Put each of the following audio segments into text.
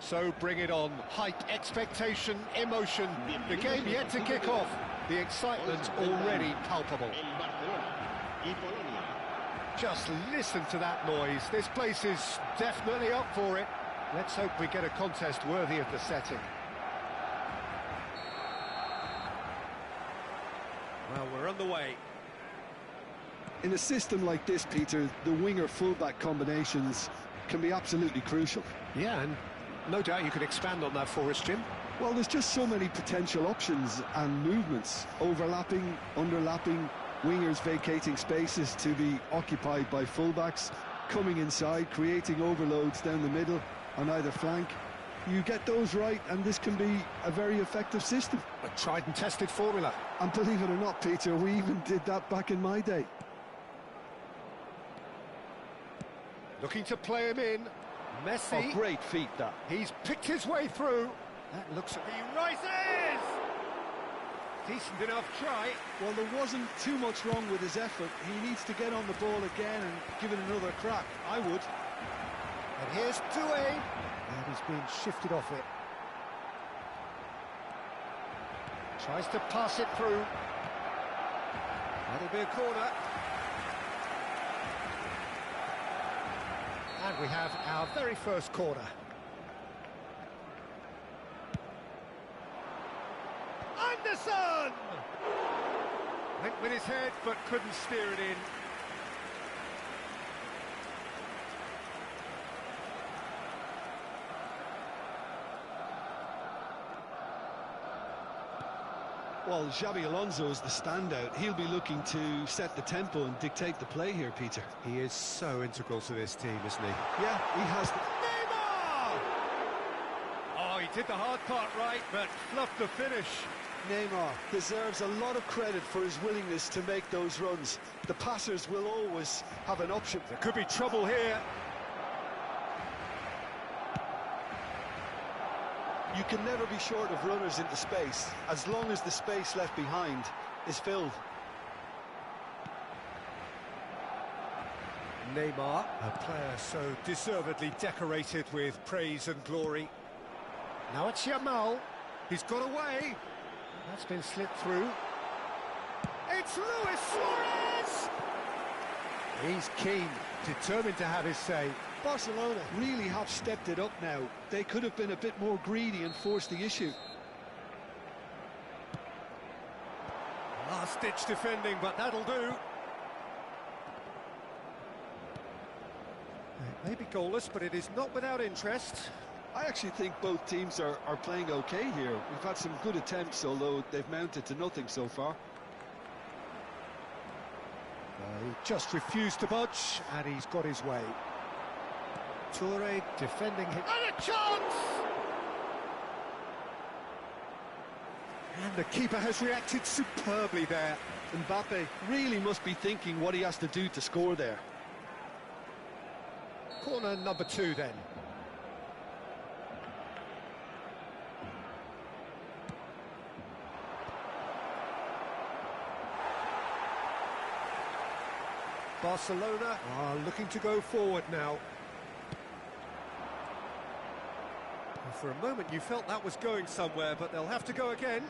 So bring it on. Hype, expectation, emotion. The game yet to kick off. The excitement already palpable. Just listen to that noise. This place is definitely up for it. Let's hope we get a contest worthy of the setting. Well, we're on the way. In a system like this, Peter, the winger-fullback combinations can be absolutely crucial. Yeah, and no doubt you could expand on that for us, Jim. Well, there's just so many potential options and movements. Overlapping, underlapping, wingers vacating spaces to be occupied by fullbacks, coming inside, creating overloads down the middle on either flank. You get those right, and this can be a very effective system. A tried and tested formula. And believe it or not, Peter, we even did that back in my day. Looking to play him in. Messi. Oh, great feat, that. He's picked his way through. That looks like he rises! Decent enough try. Well, there wasn't too much wrong with his effort. He needs to get on the ball again and give it another crack. I would. And here's Nowy. And he's being shifted off it. Tries to pass it through. That'll be a corner. And we have our very first corner. Anderson! Went with his head, but couldn't steer it in. Well, Xabi Alonso is the standout. He'll be looking to set the tempo and dictate the play here, Peter. He is so integral to this team, isn't he? Yeah, he has the... Neymar! Oh, he did the hard part right, but fluffed the finish. Neymar deserves a lot of credit for his willingness to make those runs. The passers will always have an option. There could be trouble here. You can never be short of runners into space, as long as the space left behind is filled. Neymar, a player so deservedly decorated with praise and glory. Now it's Yamal. He's got away. That's been slipped through. It's Luis Suarez! He's keen, determined to have his say. Barcelona really have stepped it up now. They could have been a bit more greedy and forced the issue. Last-ditch defending, but that'll do. It may be goalless, but it is not without interest. I actually think both teams are playing okay here. We've had some good attempts, although they've mounted to nothing so far. He just refused to budge, and he's got his way. Toure defending him. And a chance! And the keeper has reacted superbly there. Mbappe really must be thinking what he has to do to score there. Corner number 2 then. Barcelona are looking to go forward now. For a moment you felt that was going somewhere, but they'll have to go again.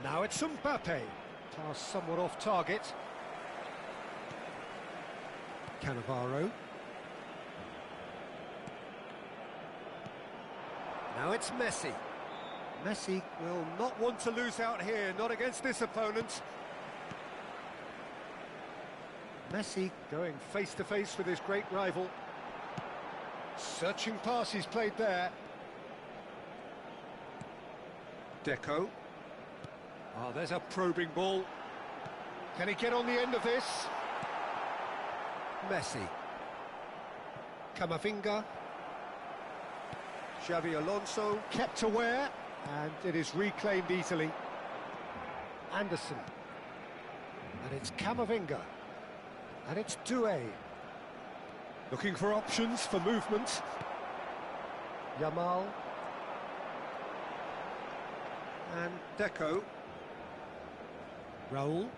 Now it's Mbappe. Pass somewhat off target. Cannavaro. Now it's Messi. Messi will not want to lose out here, not against this opponent. Messi going face-to-face with his great rival. Searching pass he's played there. Deco. Oh, there's a probing ball. Can he get on the end of this? Messi. Camavinga. Xabi Alonso kept aware, and it is reclaimed easily. Anderson. And it's Camavinga. And it's Nowy. Looking for options for movement. Yamal. And Deco. Raul.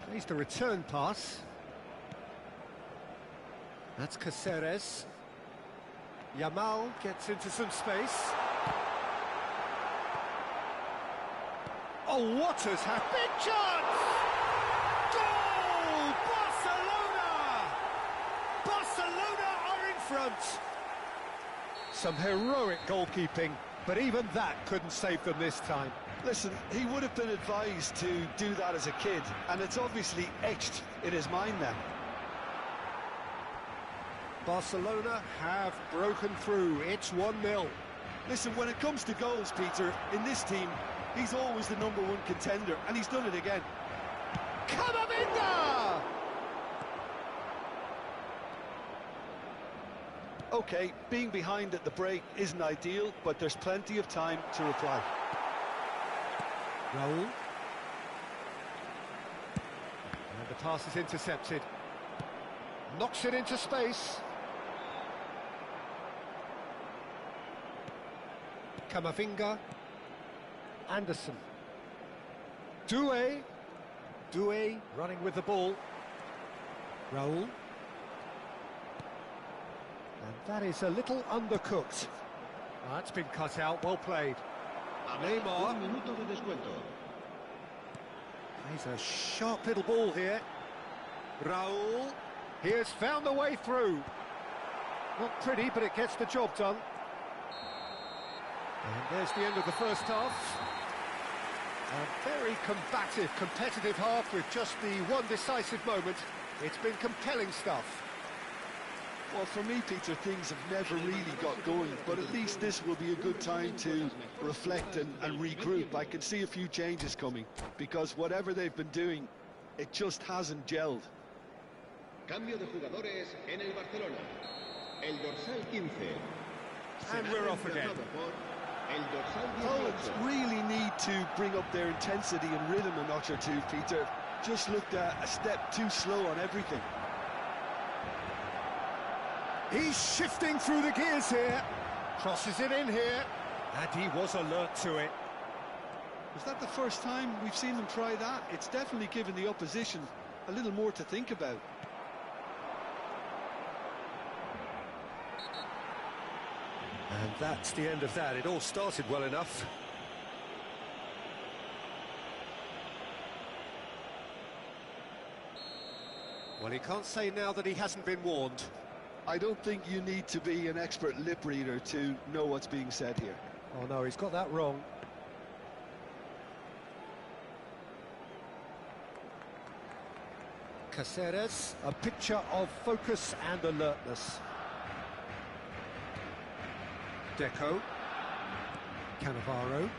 Plays the return pass. That's Caceres. Yamal gets into some space. Oh, what has happened? Big chance! Goal! Barcelona! Barcelona are in front. Some heroic goalkeeping, but even that couldn't save them this time. Listen, he would have been advised to do that as a kid, and it's obviously etched in his mind now. Barcelona have broken through. It's 1-0. Listen, when it comes to goals, Peter, in this team, he's always the #1 contender, and he's done it again. Camavinga! OK, being behind at the break isn't ideal, but there's plenty of time to reply. Raul. And the pass is intercepted. Knocks it into space. Camavinga. Anderson. Doué running with the ball. Raul. And that is a little undercooked. That's been cut out, well played. Neymar. Plays a sharp little ball here. Raul. He has found a way through. Not pretty, but it gets the job done. And there's the end of the first half. A very combative, competitive half with just the one decisive moment. It's been compelling stuff. Well, for me, Peter, things have never really got going, but at least this will be a good time to reflect and regroup. I can see a few changes coming, because whatever they've been doing, it just hasn't gelled. Cambio de jugadores en el Barcelona. El dorsal 15. And we're off again. Hollands really need to bring up their intensity and rhythm a notch or two, Peter. Just looked a step too slow on everything. He's shifting through the gears here. Crosses it in here. And he was alert to it. Is that the first time we've seen them try that? It's definitely given the opposition a little more to think about. And that's the end of that. It all started well enough. Well, he can't say now that he hasn't been warned. I don't think you need to be an expert lip reader to know what's being said here. Oh no, he's got that wrong. Caceres, a picture of focus and alertness. Deco. Cannavaro.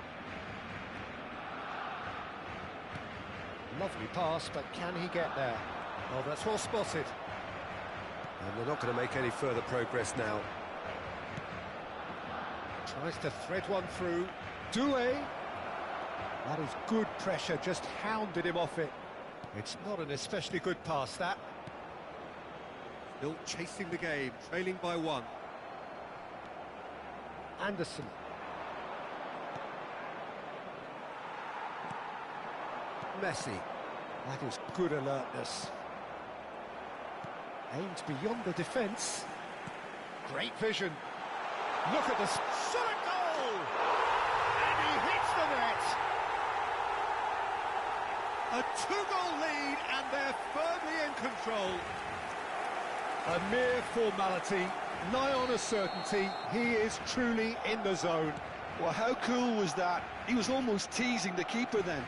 Lovely pass, but can he get there? Oh, that's well spotted. And they're not going to make any further progress now. Tries to thread one through. Doué. That is good pressure, just hounded him off it. It's not an especially good pass, that. Still chasing the game, trailing by 1. Anderson. Messi. That is good alertness. Aimed beyond the defence. Great vision. Look at this. Shot a goal! And he hits the net. A 2-goal lead, and they're firmly in control. A mere formality, nigh on a certainty. He is truly in the zone. Well, how cool was that? He was almost teasing the keeper then.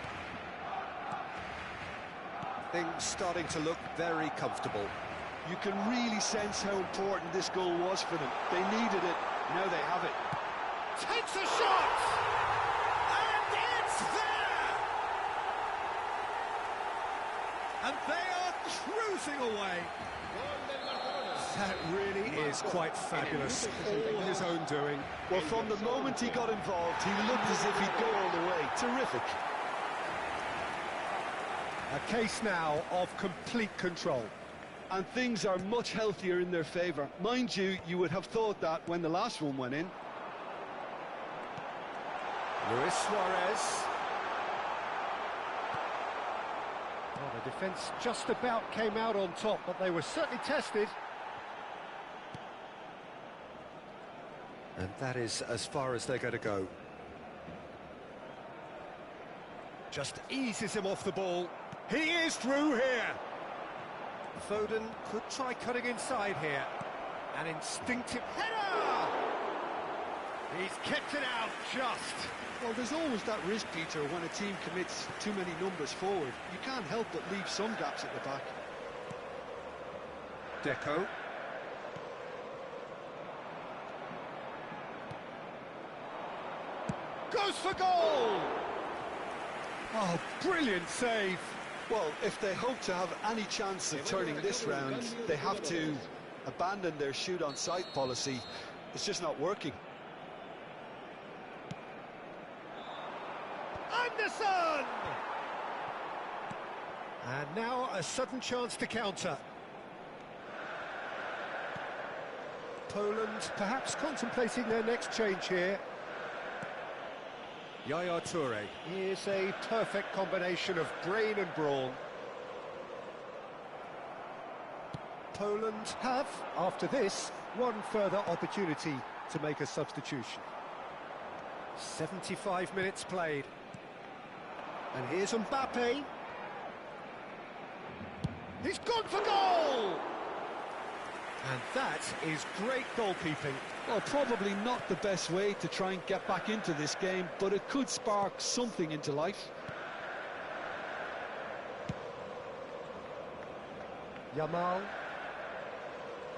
Things starting to look very comfortable. You can really sense how important this goal was for them. They needed it, now they have it. Takes a shot! And it's there! And they are cruising away. That really is quite fabulous. All his own doing. Well, from the moment he got involved, he looked as if he'd go all the way. Terrific. A case now of complete control. And things are much healthier in their favour. Mind you, you would have thought that when the last one went in. Luis Suarez. Well, the defence just about came out on top, but they were certainly tested. And that is as far as they're going to go. Just eases him off the ball. He is through here. Foden could try cutting inside here. An instinctive header! He's kept it out just. Well, there's always that risk, Peter, when a team commits too many numbers forward. You can't help but leave some gaps at the back. Deco. Goes for goal! Oh, brilliant save! Well, if they hope to have any chance of turning this round, they have to abandon their shoot-on-sight policy. It's just not working. Anderson! And now a sudden chance to counter. Poland perhaps contemplating their next change here. Yaya Toure is a perfect combination of brain and brawn. Poland have, after this, one further opportunity to make a substitution. 75 minutes played. And here's Mbappe. He's gone for goal! And that is great goalkeeping. Well, probably not the best way to try and get back into this game, but it could spark something into life. Yamal.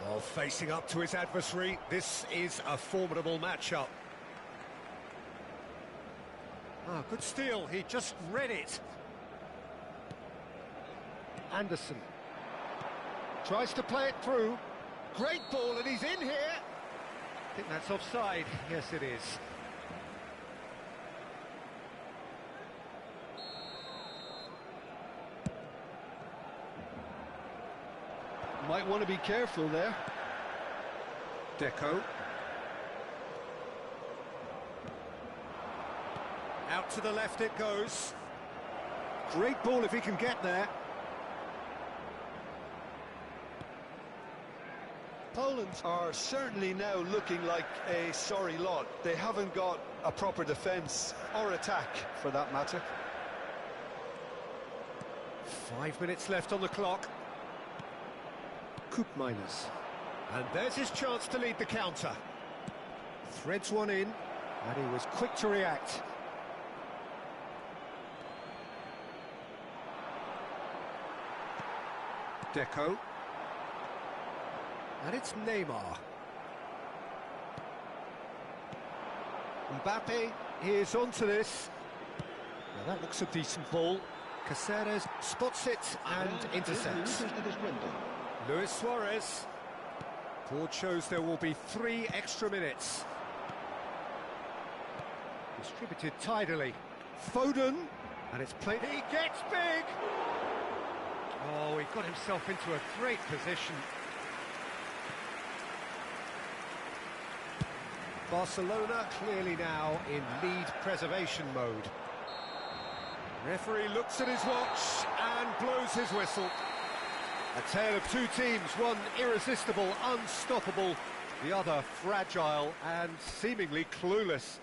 Oh, facing up to his adversary. This is a formidable matchup. Ah, good steal. He just read it. Anderson. Tries to play it through. Great ball, and he's in here. I think that's offside. Yes, it is. Might want to be careful there. Deco. Out to the left it goes. Great ball if he can get there. Poland are certainly now looking like a sorry lot. They haven't got a proper defence or attack, for that matter. 5 minutes left on the clock. Coop Miners. And there's his chance to lead the counter. Threads one in, and he was quick to react. Deco. And it's Neymar. Mbappe is onto this. Now that looks a decent ball. Caceres spots it and intercepts. Luis Suarez. Board shows there will be 3 extra minutes. Distributed tidily. Foden. And it's played. He gets big! Oh, he got himself into a great position. Barcelona clearly now in lead preservation mode. Referee looks at his watch and blows his whistle. A tale of two teams, one irresistible, unstoppable, the other fragile and seemingly clueless.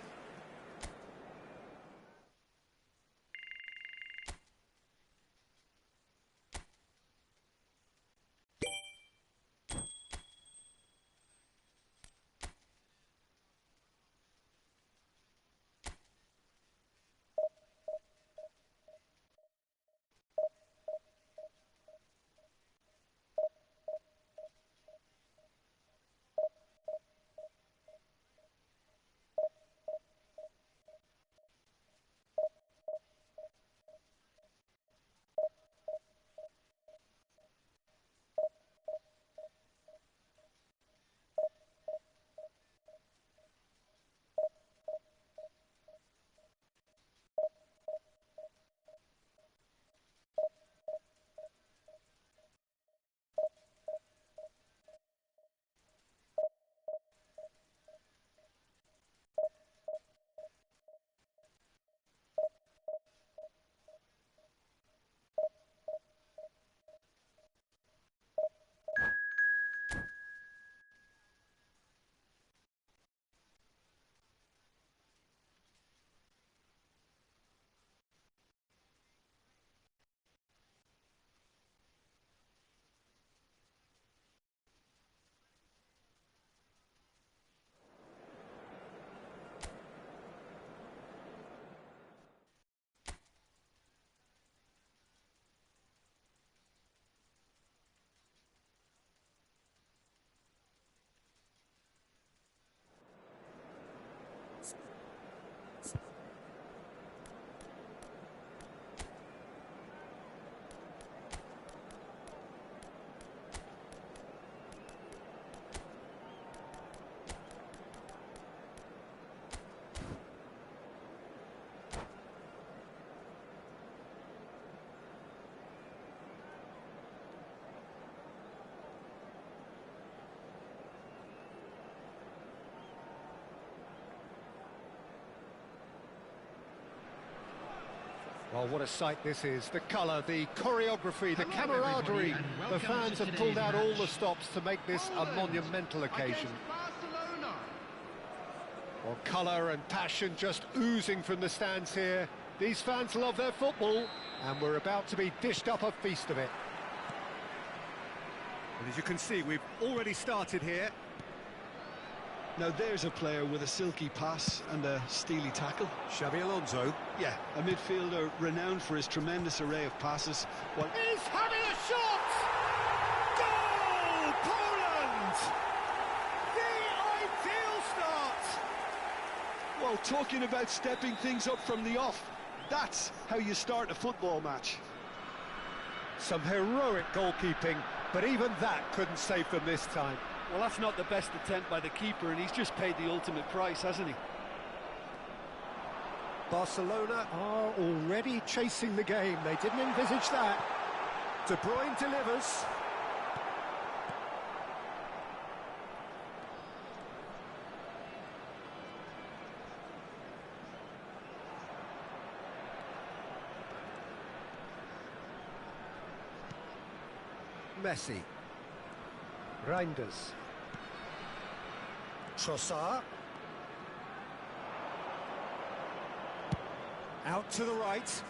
Well, what a sight this is. The colour, the choreography, the camaraderie. The fans have pulled out all the stops to make this a monumental occasion. Well, colour and passion just oozing from the stands here. These fans love their football, and we're about to be dished up a feast of it. And as you can see, we've already started here. Now there's a player with a silky pass and a steely tackle. Xabi Alonso. Yeah, a midfielder renowned for his tremendous array of passes. He's having a shot! Goal! Poland! The ideal start! Well, talking about stepping things up from the off, that's how you start a football match. Some heroic goalkeeping, but even that couldn't save them this time. Well, that's not the best attempt by the keeper, and he's just paid the ultimate price, hasn't he? Barcelona are already chasing the game. They didn't envisage that. De Bruyne delivers. Messi. Reinders. Trossard. Out to the right.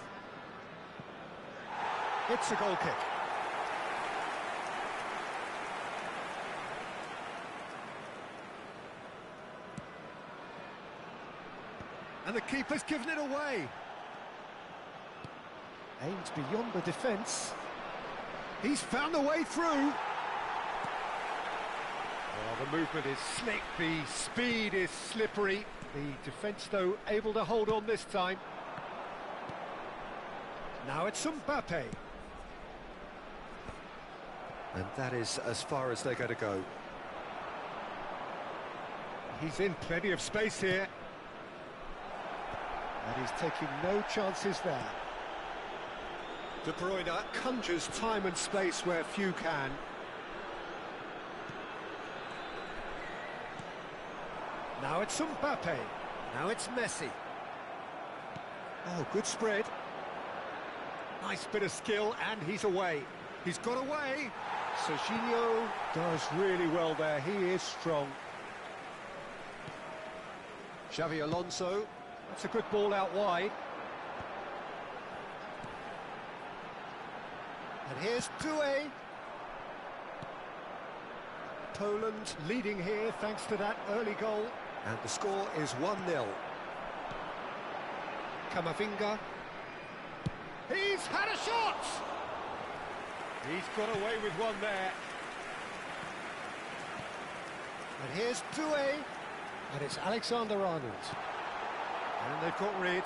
It's a goal kick. And the keeper's given it away. Aims beyond the defence. He's found the way through. Well, the movement is slick, the speed is slippery. The defence, though, able to hold on this time. Now it's Mbappe. And that is as far as they're going to go. He's in plenty of space here. And he's taking no chances there. De Bruyne conjures time and space where few can. Now it's Mbappe. Now it's Messi. Oh, good spread. Nice bit of skill, and he's away. He's got away. Serginho does really well there. He is strong. Xabi Alonso. That's a good ball out wide. And here's Nowy. Poland leading here thanks to that early goal. And the score is 1-0. Camavinga. He's had a shot! He's got away with one there. And here's Nowy. And it's Alexander-Arnold. And they've got rid.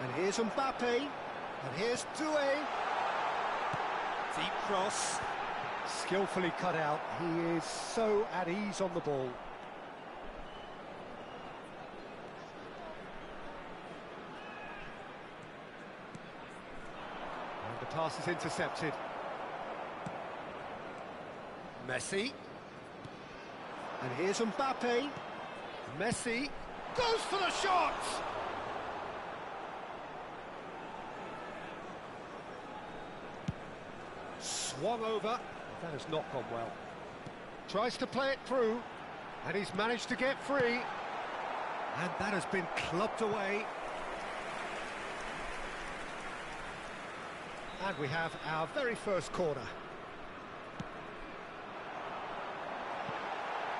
And here's Mbappe. And here's Nowy. Deep cross. Skillfully cut out. He is so at ease on the ball. And the pass is intercepted. Messi. And here's Mbappe. Messi goes for the shot! Swung over. That has not gone well. Tries to play it through, and he's managed to get free. And that has been clubbed away. And we have our very first corner.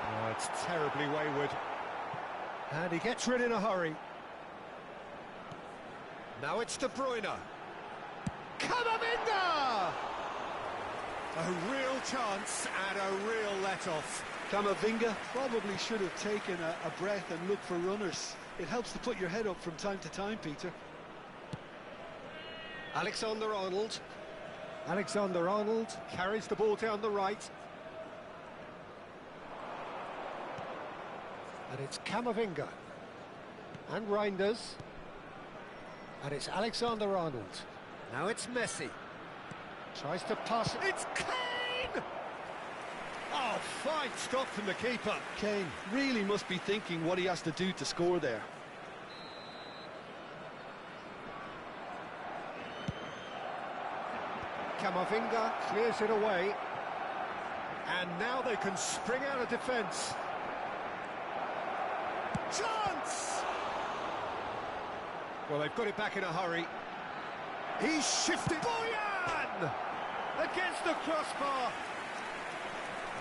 Oh, it's terribly wayward. And he gets rid in a hurry. Now it's De Bruyne. Camavinga! A real chance and a real let-off. Camavinga probably should have taken a breath and looked for runners. It helps to put your head up from time to time, Peter. Alexander-Arnold. Alexander-Arnold carries the ball down the right. And it's Camavinga. And Reinders. And it's Alexander-Arnold. Now it's Messi. Tries to pass it. It's Kane! Oh, fine stop from the keeper. Kane really must be thinking what he has to do to score there. Camavinga clears it away. And now they can spring out of defence. Chance! Well, they've got it back in a hurry. He's shifted. Boyan! Against the crossbar.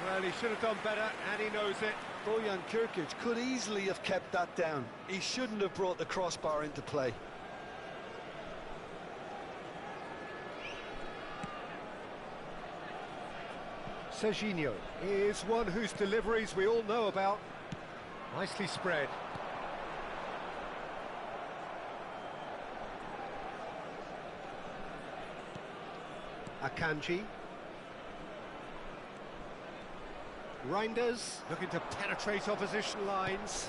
Well, he should have done better, and he knows it. Bojan Kirkic could easily have kept that down. He shouldn't have brought the crossbar into play. Serginho is one whose deliveries we all know about. Nicely spread. Akanji. Reinders looking to penetrate opposition lines.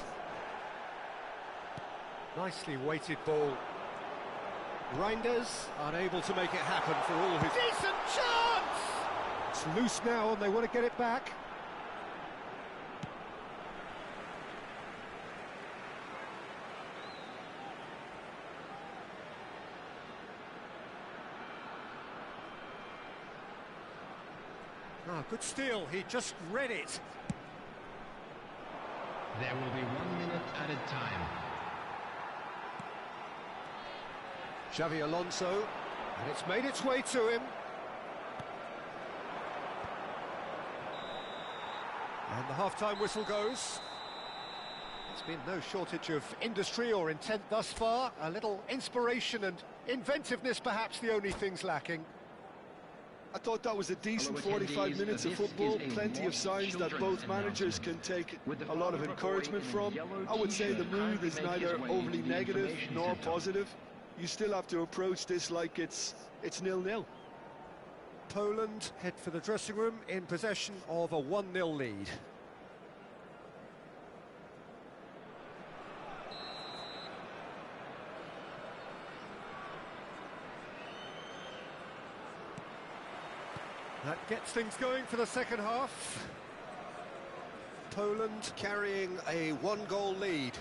Nicely weighted ball. Reinders unable to make it happen for all his... Decent chance! It's loose now and they want to get it back. Ah, good steal, he just read it. There will be 1 minute added time. Xavi Alonso, and it's made its way to him. And the half-time whistle goes. There's been no shortage of industry or intent thus far. A little inspiration and inventiveness, perhaps the only things lacking. I thought that was a decent 45 minutes of football, plenty of signs that both managers can take a lot of encouragement from. I would say the mood is neither overly negative nor positive. You still have to approach this like it's 0-0. Poland head for the dressing room in possession of a 1-0 lead. That gets things going for the second half. Poland carrying a 1-goal lead.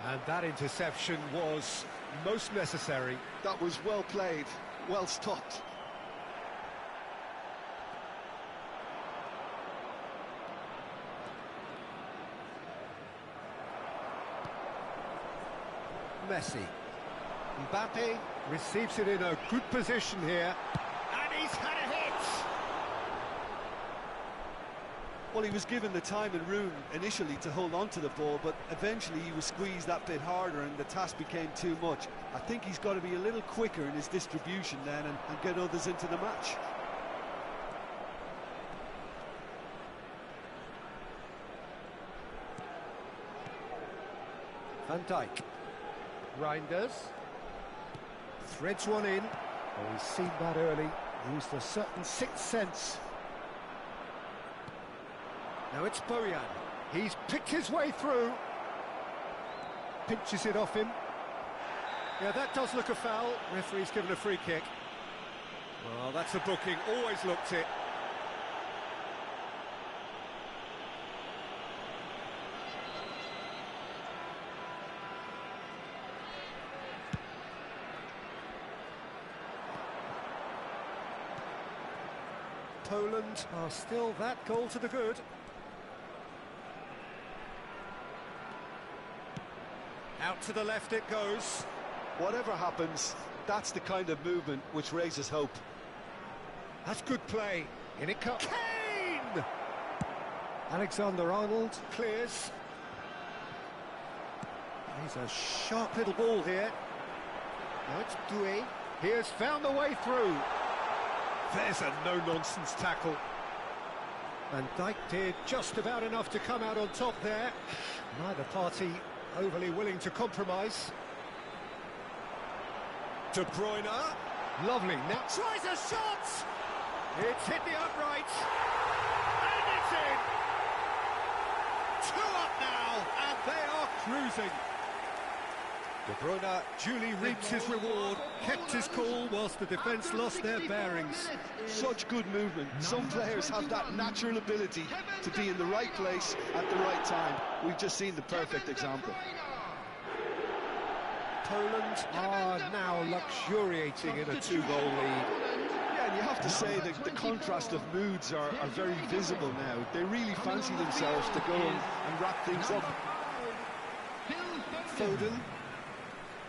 And that interception was most necessary. That was well played, well stopped. Messi. Mbappe receives it in a good position here. And he's had a hit! Well, he was given the time and room initially to hold on to the ball, but eventually he was squeezed that bit harder and the task became too much. I think he's got to be a little quicker in his distribution then and get others into the match. Van Dijk. Reinders. Threads one in. Oh, he's seen that early. Used a certain sixth sense. Now it's Bojan. He's picked his way through. Pinches it off him. Yeah, that does look a foul. Referee's given a free kick. Well, that's a booking. Always looked it. Poland are still that goal to the good. Out to the left it goes. Whatever happens, that's the kind of movement which raises hope. That's good play. In it comes. Kane! Alexander-Arnold clears. He's a sharp little ball here. Now it's Nowy. He has found the way through. There's a no-nonsense tackle. And Dijk did just about enough to come out on top there. Neither party overly willing to compromise. De Bruyne, lovely, now tries a shot! It's hit the upright, and it's in! 2 up now, and they are cruising. De Bruyne duly reaps his reward, kept his cool whilst the defence lost their bearings. Such good movement. Some players have that natural ability to be in the right place at the right time. We've just seen the perfect example. Poland are now luxuriating in a 2-goal lead. Yeah, and you have to say that the contrast of moods are very visible now. They really fancy themselves to go and wrap things up. Foden.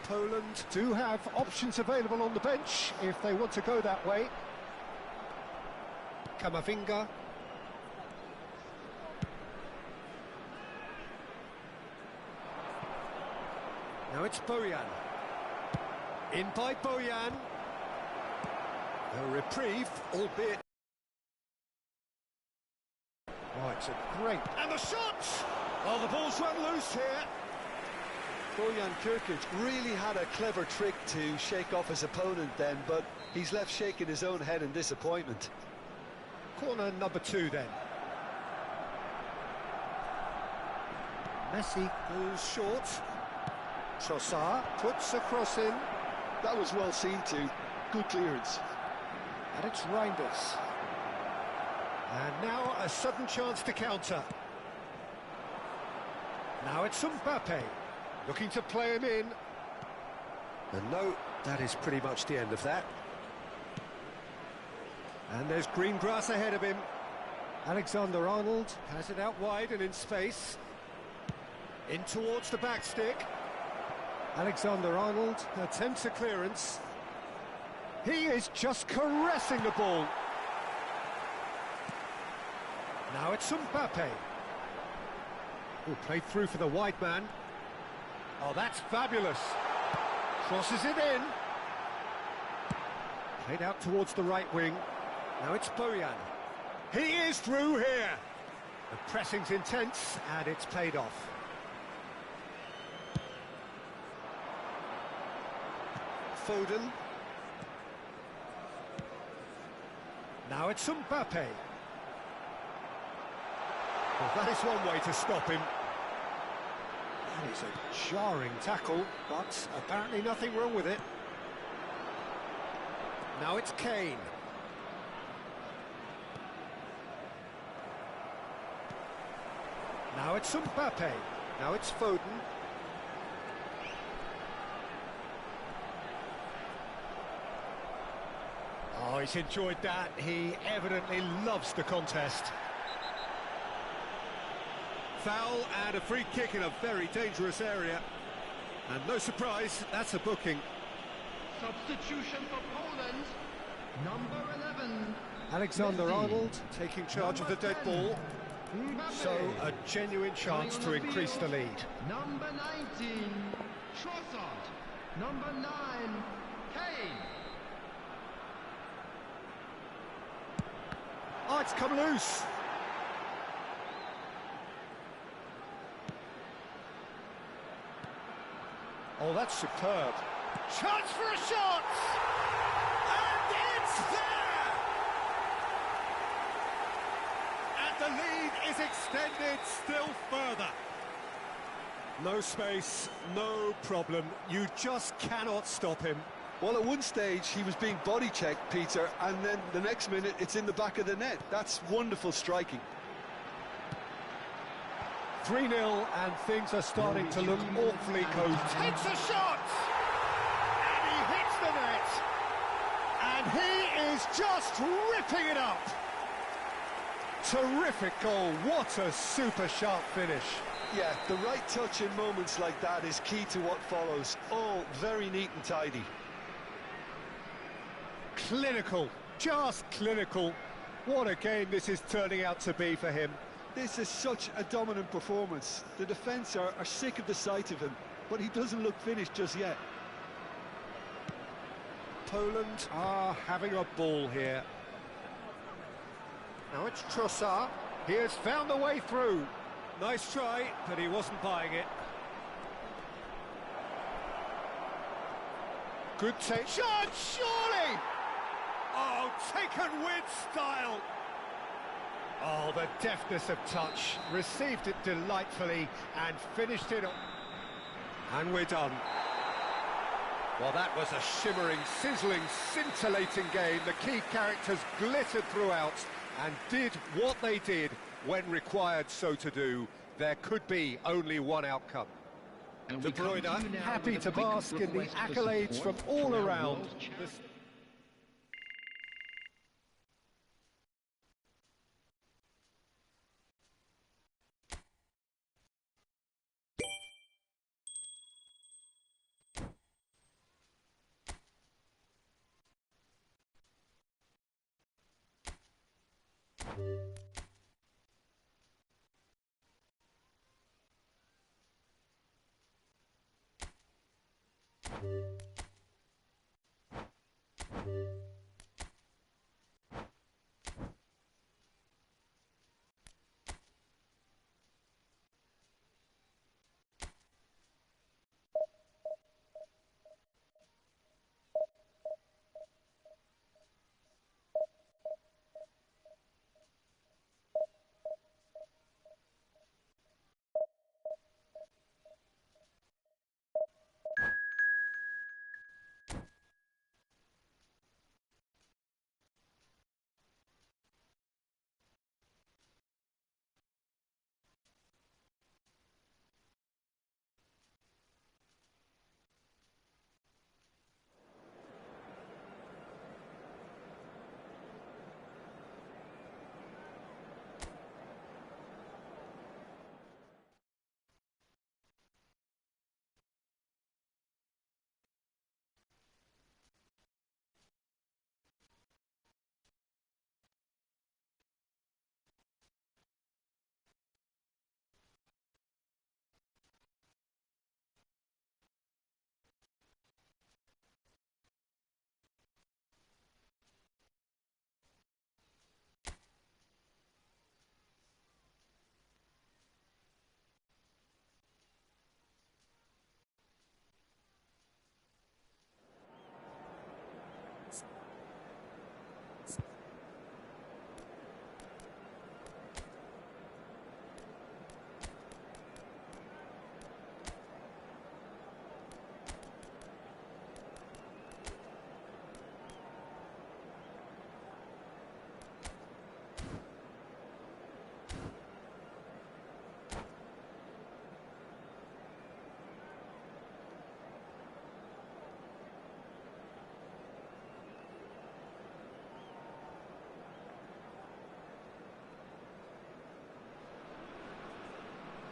Poland do have options available on the bench if they want to go that way. Kamavinga. Now it's Bojan. In by Bojan. A reprieve, albeit... Oh, it's a great... And the shot! Oh, the ball's run loose here. Bojan Kirkic really had a clever trick to shake off his opponent then, but he's left shaking his own head in disappointment. Corner number 2 then. Messi goes short. Trossard puts a cross in. That was well seen too. Good clearance. And it's Reinders. And now a sudden chance to counter. Now it's Mbappe. Looking to play him in. And no, that is pretty much the end of that. And there's green grass ahead of him. Alexander-Arnold has it out wide and in space. In towards the back stick. Alexander-Arnold attempts a clearance. He is just caressing the ball. Now it's Mbappe. Oh, played through for the wide man. Oh, that's fabulous. Crosses it in. Played out towards the right wing. Now it's Bojan. He is through here. The pressing's intense, and it's paid off. Foden. Now it's Mbappe. Well, that is one way to stop him. That is a jarring tackle, but apparently nothing wrong with it. Now it's Kane. Now it's Mbappe. Now it's Foden. Oh, he's enjoyed that. He evidently loves the contest. Foul and a free kick in a very dangerous area. And no surprise, that's a booking. Substitution for Poland, number 11. Alexander-Arnold taking charge of the dead ball. So, a genuine chance to increase the lead. Number 19, Trossard. Number 9, Kane. Oh, it's come loose. Oh, that's superb. Chance for a shot! And it's there! And the lead is extended still further. No space, no problem. You just cannot stop him. Well, at one stage he was being body checked, Peter, and then the next minute it's in the back of the net. That's wonderful striking. 3-0 and things are starting to look awfully cozy. Takes a shot! And he hits the net! And he is just ripping it up! Terrific goal, what a super sharp finish. Yeah, the right touch in moments like that is key to what follows. All very neat and tidy. Clinical, just clinical. What a game this is turning out to be for him. This is such a dominant performance. The defence are sick of the sight of him, but he doesn't look finished just yet. Poland are having a ball here. Now it's Trossard. He has found a way through. Nice try, but he wasn't buying it. Good take. Shot, surely! Oh, taken with style. Oh, the deftness of touch. Received it delightfully and finished it up. And we're done. Well, that was a shimmering, sizzling, scintillating game. The key characters glittered throughout and did what they did when required so to do. There could be only one outcome. De Bruyne happy to bask in the accolades from all around.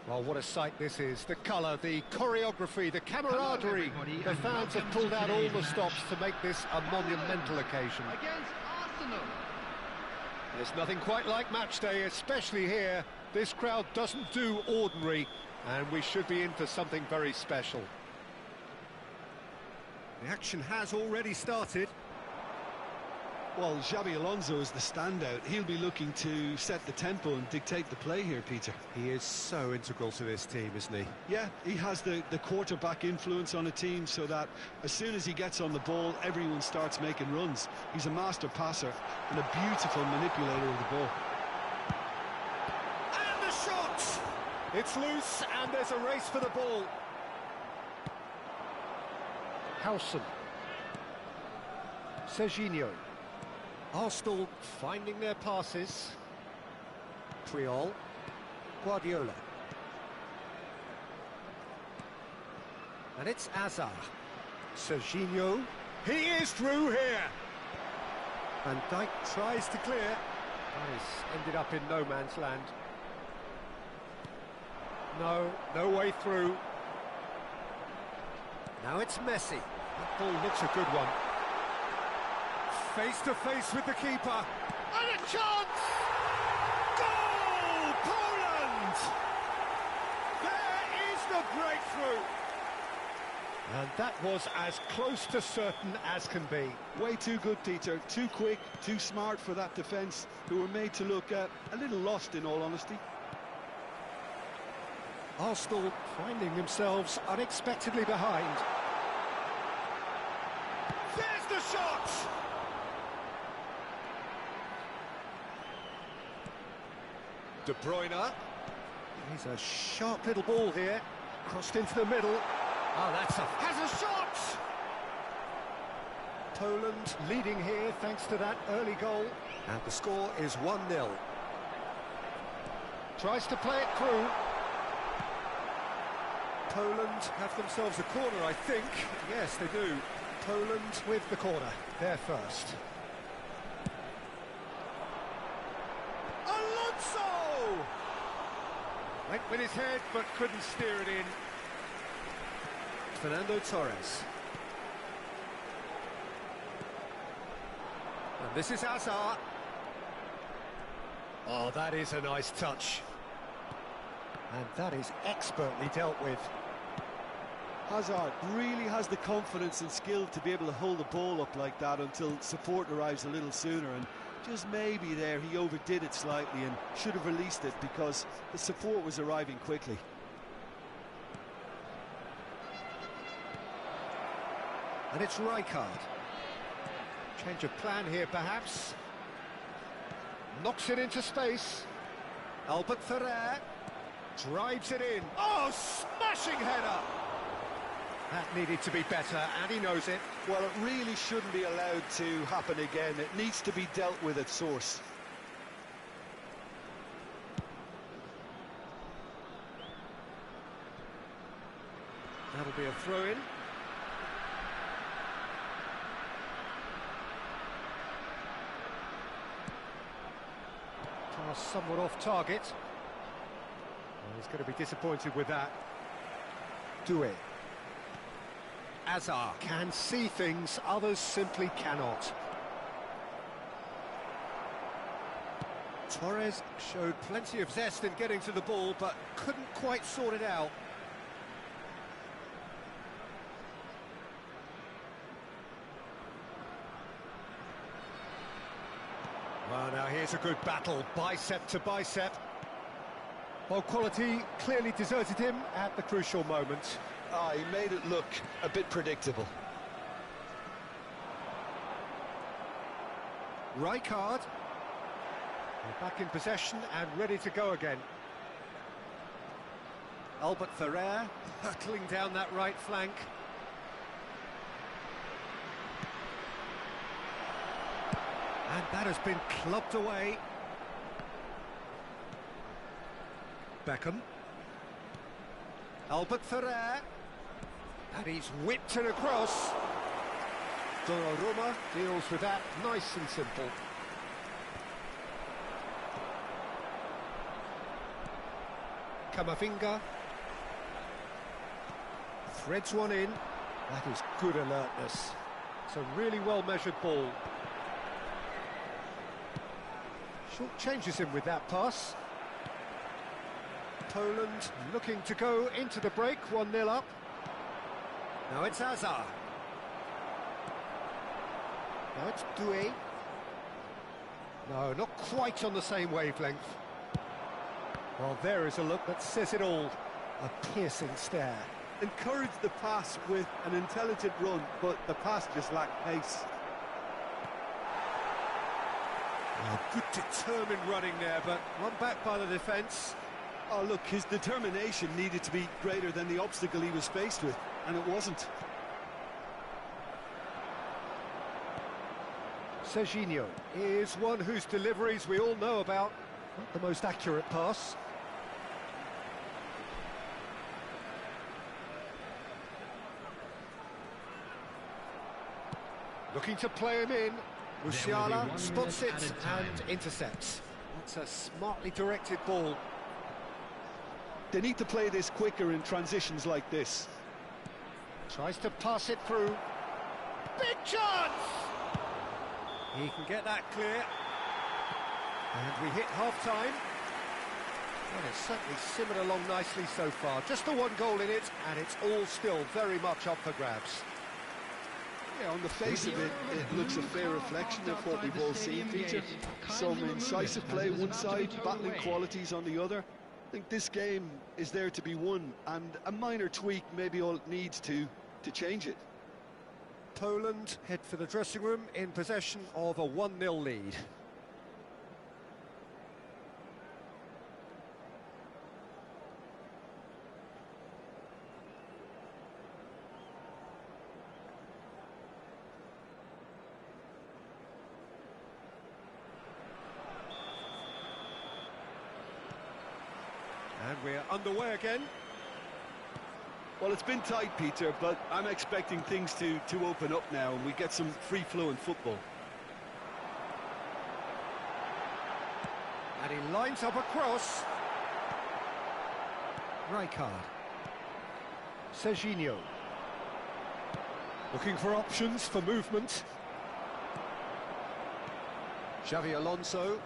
Well, what a sight this is. The colour, the choreography, the camaraderie. The fans have pulled out all the stops to make this a monumental occasion. Against Arsenal. There's nothing quite like match day, especially here. This crowd doesn't do ordinary, and we should be in for something very special. The action has already started. Well, Xabi Alonso is the standout. He'll be looking to set the tempo and dictate the play here, Peter. He is so integral to this team, isn't he? Yeah, he has the quarterback influence on a team so that as soon as he gets on the ball, everyone starts making runs. He's a master passer and a beautiful manipulator of the ball. And the shot! It's loose and there's a race for the ball. Howson. Serginho. Arsenal finding their passes. Triol. Guardiola. And it's Azar. Serginho. He is through here. Van Dijk tries to clear. Nice. Ended up in no man's land. No way through. Now it's Messi. That ball looks a good one. Face to face with the keeper. And a chance! Goal! Poland! There is the breakthrough. And that was as close to certain as can be. Way too good, Peter. Too quick, too smart for that defence, who were made to look a little lost, in all honesty. Arsenal finding themselves unexpectedly behind. There's the shot! De Bruyne. He's a sharp little ball here. Crossed into the middle. Oh, has a shot! Poland leading here thanks to that early goal. And the score is 1-0. Tries to play it through. Poland have themselves a corner, I think. Yes, they do. Poland with the corner. They're first. Alonso! Went with his head, but couldn't steer it in. Fernando Torres. And this is Hazard. Oh, that is a nice touch. And that is expertly dealt with. Hazard really has the confidence and skill to be able to hold the ball up like that until support arrives a little sooner, and just maybe there he overdid it slightly and should have released it because the support was arriving quickly. And it's Rijkaard. Change of plan here, perhaps. Knocks it into space. Albert Ferrer drives it in. Oh, smashing header! That needed to be better, and he knows it. Well, it really shouldn't be allowed to happen again. It needs to be dealt with at source. That'll be a throw-in. Pass somewhat off target. Well, he's going to be disappointed with that. Nowy. Hazard can see things others simply cannot. Torres showed plenty of zest in getting to the ball, but couldn't quite sort it out. Well, now here's a good battle, bicep to bicep. Ball quality clearly deserted him at the crucial moment. He made it look a bit predictable. Rijkaard. They're back in possession and ready to go again. Albert Ferrer hurtling down that right flank. And that has been clubbed away. Beckham. Albert Ferrer. And he's whipped it across. Donnarumma deals with that nice and simple. Camavinga. Threads one in. That is good alertness. It's a really well-measured ball. Short changes him with that pass. Poland looking to go into the break, 1-0 up. Now it's Hazard. Now it's Nowy. No, not quite on the same wavelength. Well, there is a look that says it all. A piercing stare. Encouraged the pass with an intelligent run, but the pass just lacked pace. Oh, good determined running there, but run back by the defence. Oh, look, his determination needed to be greater than the obstacle he was faced with, and it wasn't. Serginho is one whose deliveries we all know about. Not the most accurate pass. Looking to play him in. Musiala spots it and intercepts. That's a smartly directed ball. They need to play this quicker in transitions like this. Tries to pass it through. Big chance! He can get that clear. And we hit half-time. Well, it's certainly simmered along nicely so far. Just the one goal in it, and it's all still very much up for grabs. Yeah, on the face of it, it looks a fair reflection of what we've all seen, Peter. Some incisive play one side, battling qualities on the other. I think this game is there to be won, and a minor tweak maybe all it needs to change it. Poland head for the dressing room in possession of a 1-0 lead. And we're underway again. Well, it's been tight, Peter, but I'm expecting things to open up now and we get some free-flowing football. And he lines up a cross. Rijkaard. Serginho. Looking for options for movement. Xavi Alonso.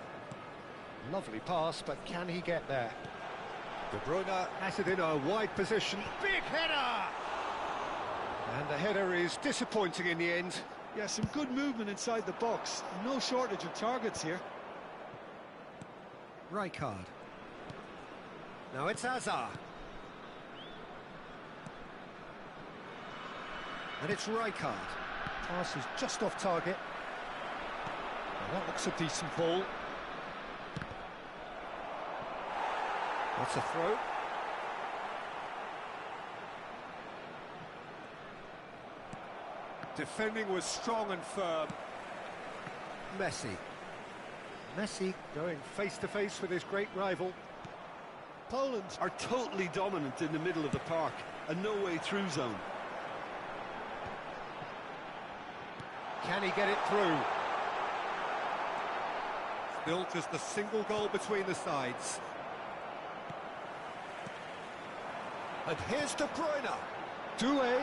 Lovely pass, but can he get there? De Bruyne has it in a wide position. Big header! And the header is disappointing in the end. Yeah, some good movement inside the box. No shortage of targets here. Rijkaard. Now it's Hazard. And it's Rijkaard. Pass is just off target. Well, that looks a decent ball. That's a throw. Defending was strong and firm. Messi. Messi going face-to-face with his great rival. Poland are totally dominant in the middle of the park. A no-way-through zone. Can he get it through? Still just a single goal between the sides. And here's De Bruyne. Doué.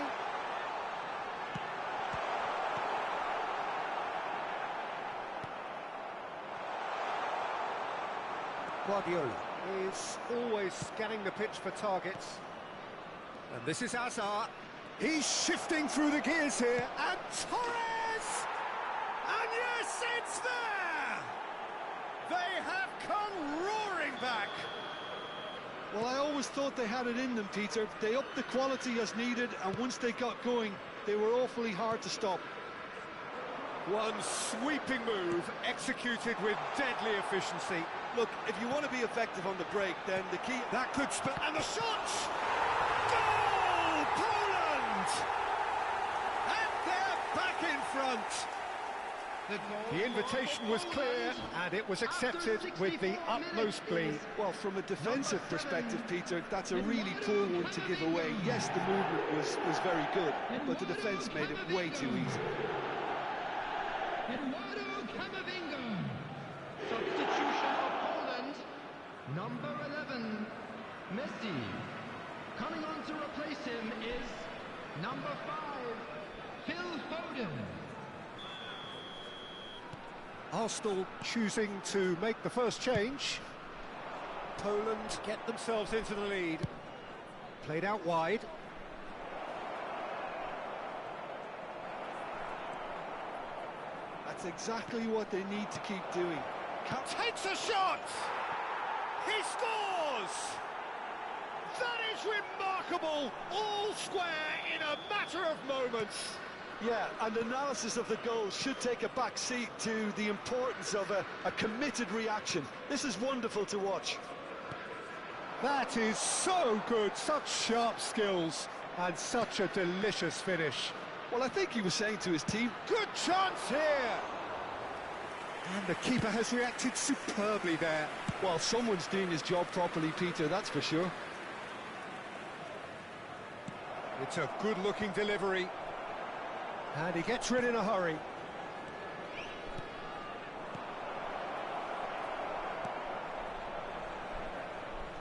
Guardiola is always scanning the pitch for targets. And this is Hazard. He's shifting through the gears here. And Torres! And yes, it's there! They have come roaring back. Well, I always thought they had it in them, Peter. They upped the quality as needed, and once they got going, they were awfully hard to stop. One sweeping move, executed with deadly efficiency. Look, if you want to be effective on the break, then the key... That could spell... And the shot! Goal! Poland! And they're back in front! The invitation was clear, and it was accepted with the utmost glee. Well, from a defensive perspective, Peter, that's a really poor one to give away. Yes, the movement was very good, but the defence made it way too easy. Substitution for Poland. Number 11, Messi. Coming on to replace him is number 5, Phil Foden. Arsenal choosing to make the first change. Poland get themselves into the lead. Played out wide. That's exactly what they need to keep doing. Takes a shot! He scores! That is remarkable! All square in a matter of moments. Yeah, and analysis of the goal should take a back seat to the importance of a committed reaction. This is wonderful to watch. That is so good, such sharp skills, and such a delicious finish. Well, I think he was saying to his team, good chance here! And the keeper has reacted superbly there. Well, someone's doing his job properly, Peter, that's for sure. It's a good-looking delivery. And he gets rid in a hurry.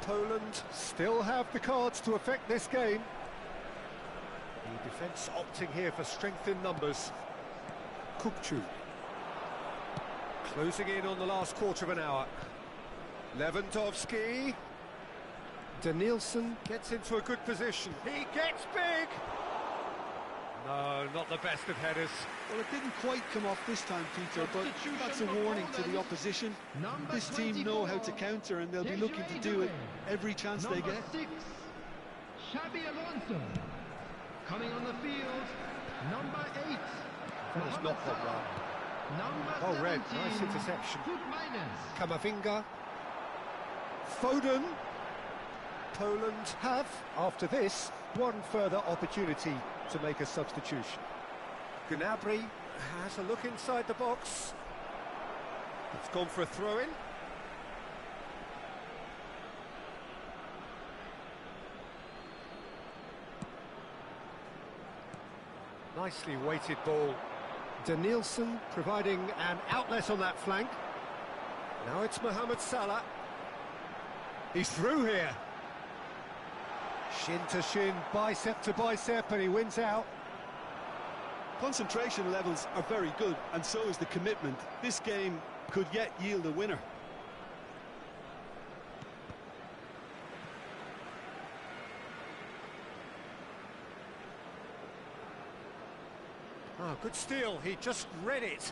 Poland still have the cards to affect this game. The defence opting here for strength in numbers. Kukçu. Closing in on the last quarter of an hour. Lewandowski. Danielson gets into a good position. He gets big! No, not the best of headers. Well, it didn't quite come off this time, Peter, but that's a warning to the opposition. This team know how to counter, and they'll be looking to do it every chance they get. Number 6, Xabi Alonso. Coming on the field, number 8. That has not gone well. Number Oh, 17, Red, nice interception. Minus. Camavinga. Foden. Poland have, after this, one further opportunity to make a substitution. Gnabry has a look inside the box. It's gone for a throw-in. Nicely weighted ball. Danielson providing an outlet on that flank. Now it's Mohamed Salah. He's through here. Shin to shin, bicep to bicep, and he wins out. Concentration levels are very good, and so is the commitment. This game could yet yield a winner. Oh, good steal, he just read it.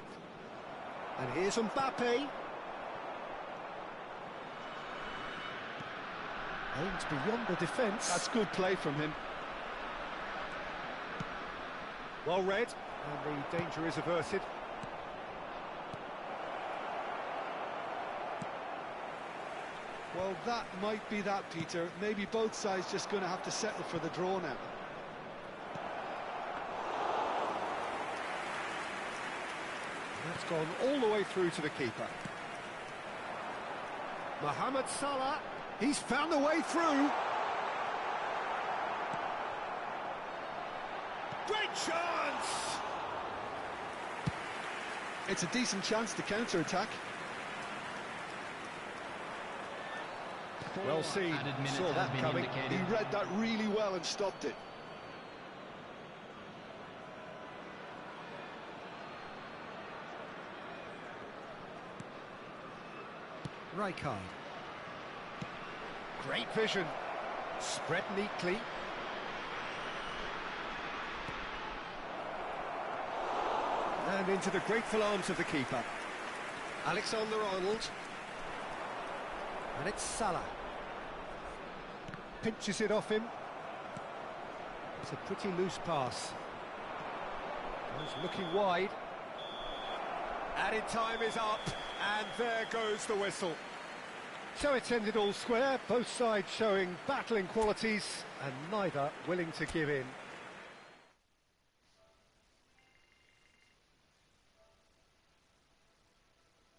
And here's Mbappe. Aimed beyond the defence. That's good play from him. Well read, and the danger is averted. Well, that might be that, Peter. Maybe both sides just going to have to settle for the draw now. That's gone all the way through to the keeper. Mohamed Salah, he's found the way through. Great chance! It's a decent chance to counter-attack. Well seen, saw that coming. He read that really well and stopped it. Rijkaard. Great vision. Spread neatly. And into the grateful arms of the keeper. Alexander-Arnold. And it's Salah. Pinches it off him. It's a pretty loose pass. He's looking wide. Added time is up, and there goes the whistle. So it's ended all square, both sides showing battling qualities, and neither willing to give in.